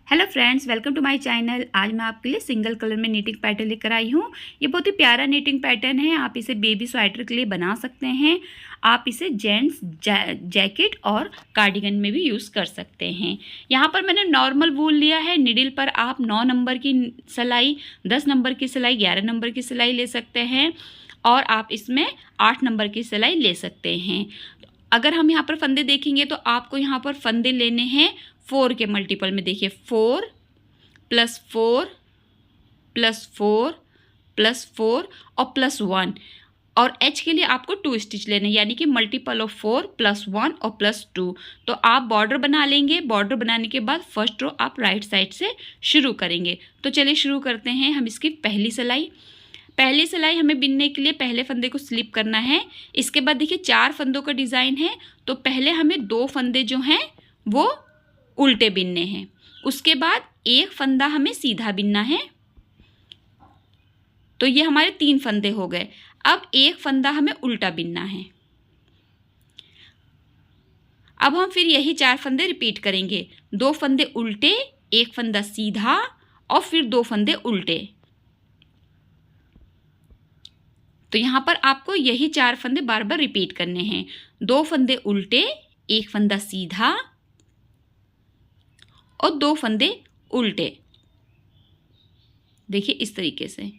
Hello friends, welcome to my channel. आज मैं आपके लिए सिंगल कलर में नीटिंग पैटर्न लेकर आई हूँ। ये बहुत ही प्यारा नीटिंग पैटर्न है। आप इसे बेबी स्वेटर के लिए बना सकते हैं। आप इसे जेंट्स जैकेट और कार्डिगन में भी यूज़ कर सकते हैं। यहाँ पर मैंने नॉर्मल वूल लिया है। निडिल पर आप 9 नंबर की सिलाई, 10 नंबर की सिलाई, 11 नंबर की सिलाई ले सकते हैं और आप इसमें 8 नंबर की सिलाई ले सकते हैं। अगर हम यहाँ पर फंदे देखेंगे तो आपको यहाँ पर फंदे लेने हैं 4 के मल्टीपल में। देखिए 4 + 4 + 4 + 4 और +1, और एच के लिए आपको 2 स्टिच लेने, यानी कि मल्टीपल ऑफ 4 + 1 और +2। तो आप बॉर्डर बना लेंगे। बॉर्डर बनाने के बाद फर्स्ट रो आप राइट साइड से शुरू करेंगे। तो चलिए शुरू करते हैं हम इसकी पहली सिलाई हमें बिनने के लिए पहले फंदे को स्लिप करना है। इसके बाद देखिए 4 फंदों का डिज़ाइन है, तो पहले हमें 2 फंदे जो हैं वो उल्टे बिनने हैं। उसके बाद एक फंदा हमें सीधा बिनना है। तो ये हमारे 3 फंदे हो गए। अब एक फंदा हमें उल्टा बिनना है। अब हम फिर यही 4 फंदे रिपीट करेंगे। 2 फंदे उल्टे, एक फंदा सीधा और फिर 2 फंदे उल्टे। तो यहाँ पर आपको यही 4 फंदे बार बार रिपीट करने हैं। 2 फंदे उल्टे, एक फंदा सीधा और 2 फंदे उल्टे। देखिए इस तरीके से।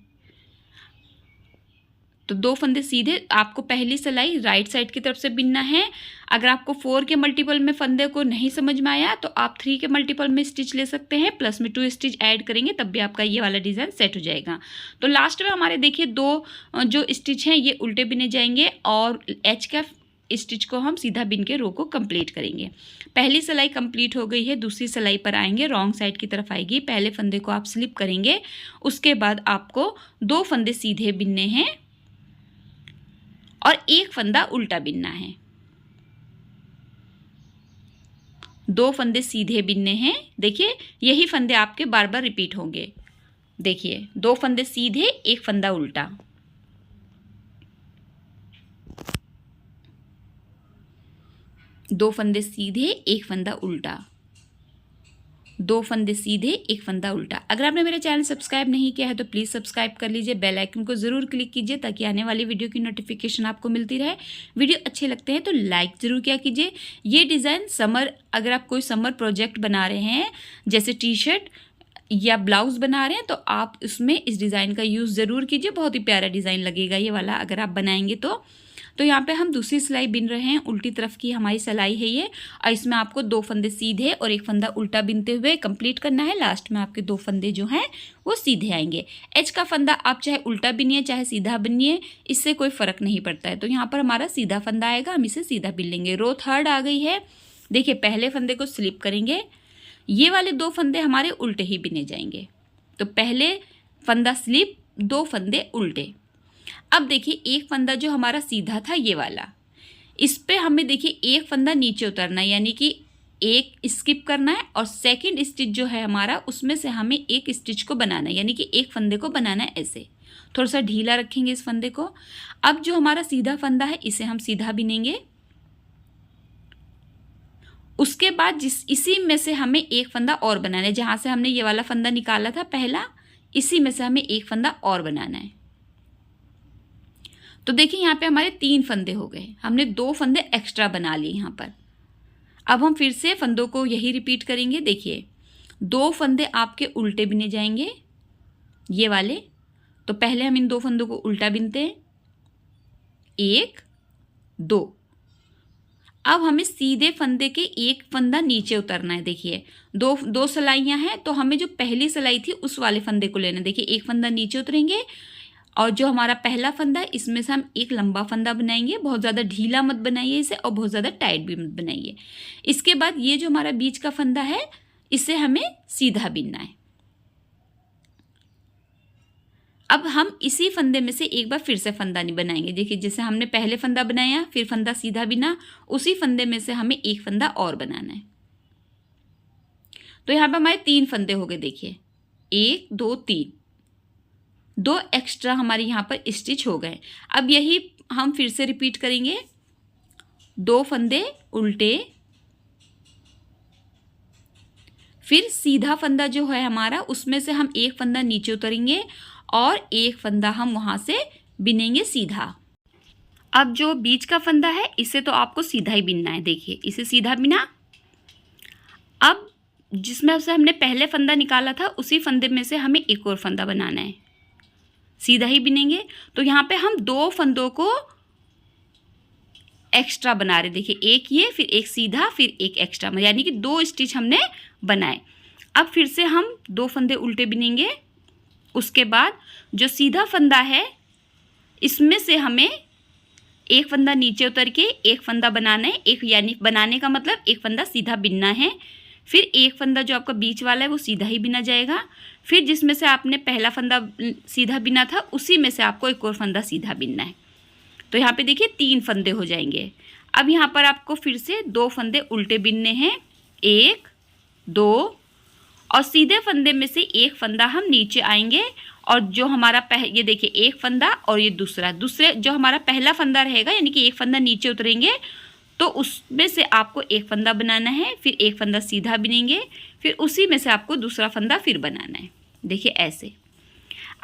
तो 2 फंदे सीधे। आपको पहली सिलाई राइट साइड की तरफ से बिनना है। अगर आपको 4 के मल्टीपल में फंदे को नहीं समझ में आया तो आप 3 के मल्टीपल में स्टिच ले सकते हैं, प्लस में 2 स्टिच ऐड करेंगे, तब भी आपका ये वाला डिज़ाइन सेट हो जाएगा। तो लास्ट में हमारे देखिए 2 जो स्टिच हैं ये उल्टे बिने जाएंगे और एच का स्टिच को हम सीधा बिन के रो को कंप्लीट करेंगे। पहली सिलाई कंप्लीट हो गई है। दूसरी सिलाई पर आएंगे, रॉन्ग साइड की तरफ आएगी। पहले फंदे को आप स्लिप करेंगे। उसके बाद आपको 2 फंदे सीधे बिनने हैं और एक फंदा उल्टा बिनना है। 2 फंदे सीधे बिनने हैं। देखिए यही फंदे आपके बार बार रिपीट होंगे। देखिए 2 फंदे सीधे, एक फंदा उल्टा। 2 फंदे सीधे, एक फंदा उल्टा। 2 फंदे सीधे, एक फंदा उल्टा। अगर आपने मेरा चैनल सब्सक्राइब नहीं किया है तो प्लीज़ सब्सक्राइब कर लीजिए। बेल आइकन को ज़रूर क्लिक कीजिए ताकि आने वाली वीडियो की नोटिफिकेशन आपको मिलती रहे। वीडियो अच्छे लगते हैं तो लाइक ज़रूर किया कीजिए। ये डिज़ाइन अगर आप कोई समर प्रोजेक्ट बना रहे हैं, जैसे टी शर्ट या ब्लाउज़ बना रहे हैं, तो आप उसमें इस डिज़ाइन का यूज़ ज़रूर कीजिए। बहुत ही प्यारा डिज़ाइन लगेगा ये वाला अगर आप बनाएंगे तो यहाँ पे हम दूसरी सिलाई बिन रहे हैं। उल्टी तरफ की हमारी सिलाई है ये, और इसमें आपको 2 फंदे सीधे और एक फंदा उल्टा बिनते हुए कंप्लीट करना है। लास्ट में आपके 2 फंदे जो हैं वो सीधे आएंगे। एच का फंदा आप चाहे उल्टा बिनिए चाहे सीधा बिनिए, इससे कोई फ़र्क नहीं पड़ता है। तो यहाँ पर हमारा सीधा फंदा आएगा, हम इसे सीधा बिन लेंगे। रो थर्ड आ गई है। देखिए पहले फंदे को स्लिप करेंगे। ये वाले 2 फंदे हमारे उल्टे ही बिने जाएंगे। तो पहले फंदा स्लिप, 2 फंदे उल्टे। अब देखिए एक फंदा जो हमारा सीधा था ये वाला, इस पे हमें देखिए एक फंदा नीचे उतरना है, यानी कि एक स्किप करना है और सेकंड स्टिच जो है हमारा उसमें से हमें एक स्टिच को बनाना है, यानी कि एक फंदे को बनाना है। ऐसे थोड़ा सा ढीला रखेंगे इस फंदे को। अब जो हमारा सीधा फंदा है इसे हम सीधा बिनेंगे। उसके बाद इसी में से हमें एक फंदा और बनाना है। जहाँ से हमने ये वाला फंदा निकाला था पहला, इसी में से हमें एक फंदा और बनाना है। तो देखिए यहाँ पे हमारे 3 फंदे हो गए। हमने 2 फंदे एक्स्ट्रा बना लिए यहाँ पर। अब हम फिर से फंदों को यही रिपीट करेंगे। देखिए 2 फंदे आपके उल्टे बिने जाएंगे ये वाले। तो पहले हम इन 2 फंदों को उल्टा बिनते हैं, 1 2। अब हमें सीधे फंदे के एक फंदा नीचे उतरना है। देखिए 2 सिलाइयाँ हैं, तो हमें जो पहली सिलाई थी उस वाले फंदे को लेना है। देखिए एक फंदा नीचे उतरेंगे और जो हमारा पहला फंदा है इसमें से हम एक लंबा फंदा बनाएंगे। बहुत ज़्यादा ढीला मत बनाइए इसे और बहुत ज़्यादा टाइट भी मत बनाइए। इसके बाद ये जो हमारा बीच का फंदा है इसे हमें सीधा बिनना है। अब हम इसी फंदे में से एक बार फिर से फंदा नहीं बनाएंगे। देखिए जैसे हमने पहले फंदा बनाया फिर फंदा सीधा बिना, उसी फंदे में से हमें एक फंदा और बनाना है। तो यहाँ पे हमारे 3 फंदे हो गए। देखिए 1 2 3, 2 एक्स्ट्रा हमारे यहाँ पर स्टिच हो गए। अब यही हम फिर से रिपीट करेंगे। 2 फंदे उल्टे, फिर सीधा फंदा जो है हमारा, उसमें से हम एक फंदा नीचे उतरेंगे और एक फंदा हम वहाँ से बिनेंगे सीधा। अब जो बीच का फंदा है इसे तो आपको सीधा ही बिनना है। देखिए इसे सीधा बिना। अब जिसमें से हमने पहले फंदा निकाला था उसी फंदे में से हमें एक और फंदा बनाना है, सीधा ही बिनेंगे। तो यहाँ पे हम दो फंदों को एक्स्ट्रा बना रहे। देखिए एक ये, फिर एक सीधा, फिर एक एक्स्ट्रा, यानी कि 2 स्टिच हमने बनाए। अब फिर से हम 2 फंदे उल्टे बिनेंगे। उसके बाद जो सीधा फंदा है इसमें से हमें एक फंदा नीचे उतर के एक फंदा बनाना है। एक यानी बनाने का मतलब एक फंदा सीधा बिनना है। फिर एक फंदा जो आपका बीच वाला है वो सीधा ही बिना जाएगा। फिर जिसमें से आपने पहला फंदा सीधा बिना था उसी में से आपको एक और फंदा सीधा बिनना है। तो यहाँ पे देखिए 3 फंदे हो जाएंगे। अब यहाँ पर आपको फिर से 2 फंदे उल्टे बिनने हैं, 1 2, और सीधे फंदे में से एक फंदा हम नीचे आएंगे। और जो हमारा ये देखिए एक फंदा और ये दूसरे जो हमारा पहला फंदा रहेगा, यानी कि एक फंदा नीचे उतरेंगे तो उसमें से आपको एक फंदा बनाना है, फिर एक फंदा सीधा बिनेंगे, फिर उसी में से आपको दूसरा फंदा फिर बनाना है। देखिए ऐसे।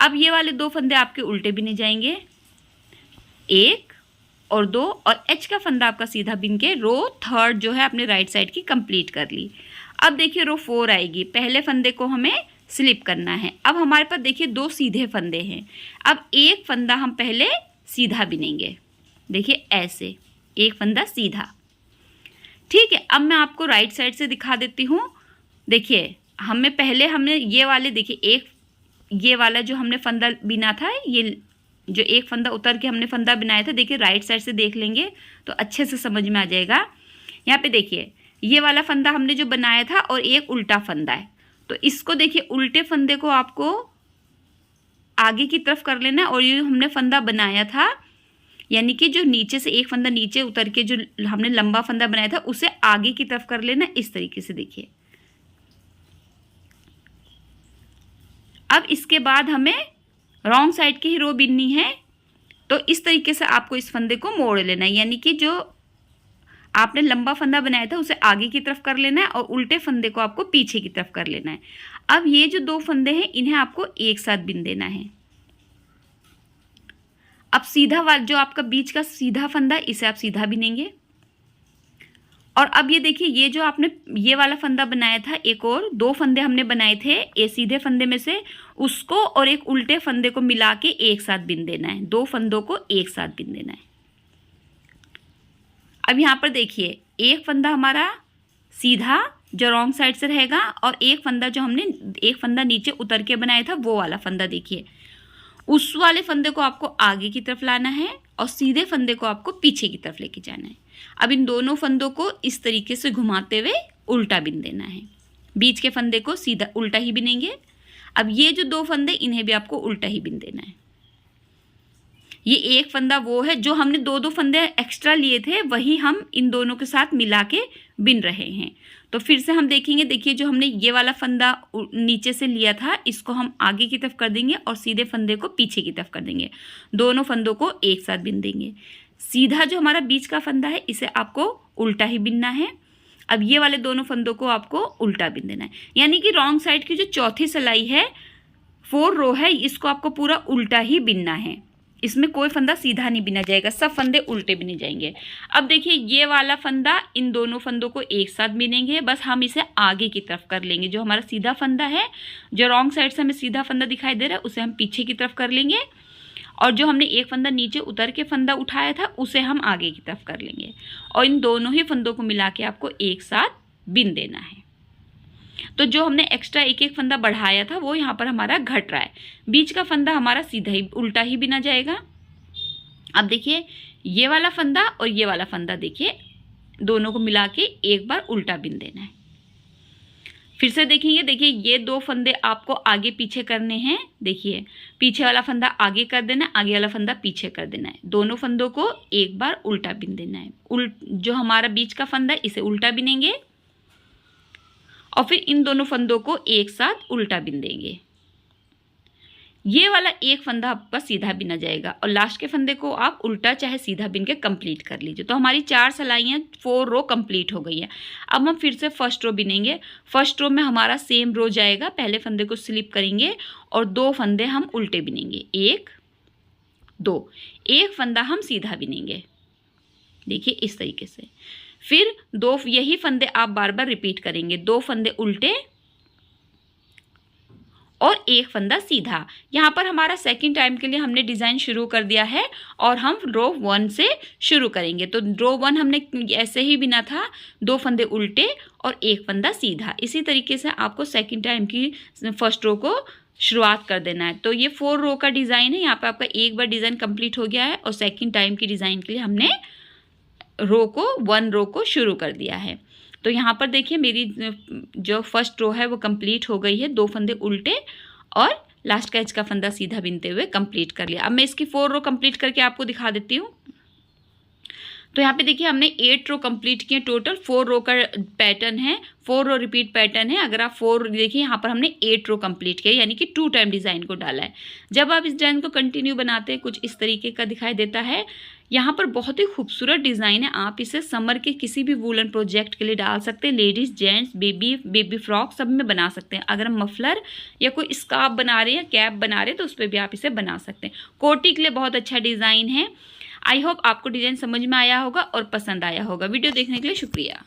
अब ये वाले 2 फंदे आपके उल्टे बिने जाएंगे, 1 और 2, और एच का फंदा आपका सीधा बिन के रो 3 जो है अपने राइट साइड की कंप्लीट कर ली। अब देखिए रो 4 आएगी। पहले फंदे को हमें स्लिप करना है। अब हमारे पास देखिए 2 सीधे फंदे हैं। अब एक फंदा हम पहले सीधा बिनेंगे। देखिए ऐसे, एक फंदा सीधा। ठीक है, अब मैं आपको राइट साइड से दिखा देती हूँ। देखिए हमने ये वाले, देखिए एक ये वाला जो हमने फंदा बिना था, ये जो एक फंदा उतर के हमने फंदा बनाया था, देखिए राइट साइड से देख लेंगे तो अच्छे से समझ में आ जाएगा। यहाँ पे देखिए ये वाला फंदा हमने जो बनाया था और एक उल्टा फंदा है, तो इसको देखिए उल्टे फंदे को आपको आगे की तरफ कर लेना है। और ये हमने फंदा बनाया था, यानी कि जो नीचे से एक फंदा नीचे उतर के जो हमने लंबा फंदा बनाया था उसे आगे की तरफ कर लेना इस तरीके से। देखिए अब इसके बाद हमें रॉन्ग साइड की ही रो बिननी है, तो इस तरीके से आपको इस फंदे को मोड़ लेना है, यानी कि जो आपने लंबा फंदा बनाया था उसे आगे की तरफ कर लेना है और उल्टे फंदे को आपको पीछे की तरफ कर लेना है। अब ये जो 2 फंदे हैं इन्हें आपको एक साथ बिन देना है। अब सीधा वाला जो आपका बीच का सीधा फंदा है इसे आप सीधा बिनेंगे। और अब ये देखिए ये जो आपने ये वाला फंदा बनाया था, एक और 2 फंदे हमने बनाए थे, ये सीधे फंदे में से उसको और एक उल्टे फंदे को मिला के एक साथ बिन देना है। 2 फंदों को एक साथ बिन देना है। अब यहाँ पर देखिए एक फंदा हमारा सीधा जो रॉन्ग साइड से रहेगा और एक फंदा जो हमने एक फंदा नीचे उतर के बनाया था वो वाला फंदा, देखिए उस वाले फंदे को आपको आगे की तरफ लाना है और सीधे फंदे को आपको पीछे की तरफ लेके जाना है। अब इन दोनों फंदों को इस तरीके से घुमाते हुए उल्टा बिन देना है। बीच के फंदे को सीधा उल्टा ही बिनेंगे। अब ये जो 2 फंदे इन्हें भी आपको उल्टा ही बिन देना है। ये एक फंदा वो है जो हमने 2 फंदे एक्स्ट्रा लिए थे, वही हम इन दोनों के साथ मिला के बिन रहे हैं। तो फिर से हम देखेंगे, देखिए जो हमने ये वाला फंदा नीचे से लिया था इसको हम आगे की तरफ कर देंगे और सीधे फंदे को पीछे की तरफ कर देंगे। दोनों फंदों को एक साथ बिन देंगे। सीधा जो हमारा बीच का फंदा है इसे आपको उल्टा ही बिनना है। अब ये वाले दोनों फंदों को आपको उल्टा बिन देना है, यानी कि रॉन्ग साइड की जो चौथी सिलाई है 4 रो है इसको आपको पूरा उल्टा ही बिनना है। इसमें कोई फंदा सीधा नहीं बिना जाएगा, सब फंदे उल्टे बिने जाएंगे। अब देखिए ये वाला फंदा इन दोनों फंदों को एक साथ बिनेंगे, बस हम इसे आगे की तरफ कर लेंगे। जो हमारा सीधा फंदा है, जो रॉन्ग साइड से हमें सीधा फंदा दिखाई दे रहा है उसे हम पीछे की तरफ कर लेंगे और जो हमने एक फंदा नीचे उतर के फंदा उठाया था उसे हम आगे की तरफ कर लेंगे और इन दोनों ही फंदों को मिला के आपको एक साथ बिन देना है। तो जो हमने एक्स्ट्रा एक एक फंदा बढ़ाया था वो यहाँ पर हमारा घट रहा है। बीच का फंदा हमारा सीधा ही उल्टा ही बिना जाएगा। अब देखिए ये वाला फंदा और ये वाला फंदा, देखिए दोनों को मिला के एक बार उल्टा बिन देना है। फिर से देखेंगे, देखिए ये 2 फंदे आपको आगे पीछे करने हैं। देखिए पीछे वाला फंदा आगे कर देना है, आगे वाला फंदा पीछे कर देना है। दोनों फंदों को एक बार उल्टा बिन देना है। जो हमारा बीच का फंदा है इसे उल्टा बिनेंगे और फिर इन दोनों फंदों को एक साथ उल्टा बिन देंगे। ये वाला एक फंदा आपका सीधा बिना जाएगा और लास्ट के फंदे को आप उल्टा चाहे सीधा बिन के कंप्लीट कर लीजिए। तो हमारी 4 सिलाइयाँ 4 रो कंप्लीट हो गई है। अब हम फिर से फर्स्ट रो बिनेंगे। फर्स्ट रो में हमारा सेम रो जाएगा, पहले फंदे को स्लिप करेंगे और 2 फंदे हम उल्टे बिनेंगे, 1 2, एक फंदा हम सीधा बिनेंगे, देखिए इस तरीके से। फिर 2 यही फंदे आप बार बार रिपीट करेंगे, 2 फंदे उल्टे और एक फंदा सीधा। यहाँ पर हमारा सेकंड टाइम के लिए हमने डिज़ाइन शुरू कर दिया है और हम रो 1 से शुरू करेंगे। तो रो 1 हमने ऐसे ही बिना था, 2 फंदे उल्टे और एक फंदा सीधा। इसी तरीके से आपको सेकंड टाइम की फर्स्ट रो को शुरुआत कर देना है। तो ये 4 रो का डिज़ाइन है। यहाँ पर आपका एक बार डिज़ाइन कंप्लीट हो गया है और सेकंड टाइम की डिज़ाइन के लिए हमने वन रो को शुरू कर दिया है। तो यहाँ पर देखिए मेरी जो फर्स्ट रो है वो कंप्लीट हो गई है, 2 फंदे उल्टे और लास्ट का एज का फंदा सीधा बिनते हुए कंप्लीट कर लिया। अब मैं इसकी 4 रो कंप्लीट करके आपको दिखा देती हूँ। तो यहाँ पे देखिए हमने 8 रो कंप्लीट किए, टोटल 4 रो का पैटर्न है, 4 रो रिपीट पैटर्न है। अगर आप 4 देखिए यहाँ पर हमने 8 रो कंप्लीट किया, यानी कि 2 टाइम डिज़ाइन को डाला है। जब आप इस डिज़ाइन को कंटिन्यू बनाते हैं कुछ इस तरीके का दिखाई देता है। यहाँ पर बहुत ही खूबसूरत डिज़ाइन है, आप इसे समर के किसी भी वूलन प्रोजेक्ट के लिए डाल सकते हैं। लेडीज़, जेंट्स, बेबी फ्रॉक सब में बना सकते हैं। अगर हम मफलर या कोई स्कार्फ बना रहे हैं या कैप बना रहे हैं तो उस पर भी आप इसे बना सकते हैं। कोटी के लिए बहुत अच्छा डिज़ाइन है। आई होप आपको डिज़ाइन समझ में आया होगा और पसंद आया होगा। वीडियो देखने के लिए शुक्रिया।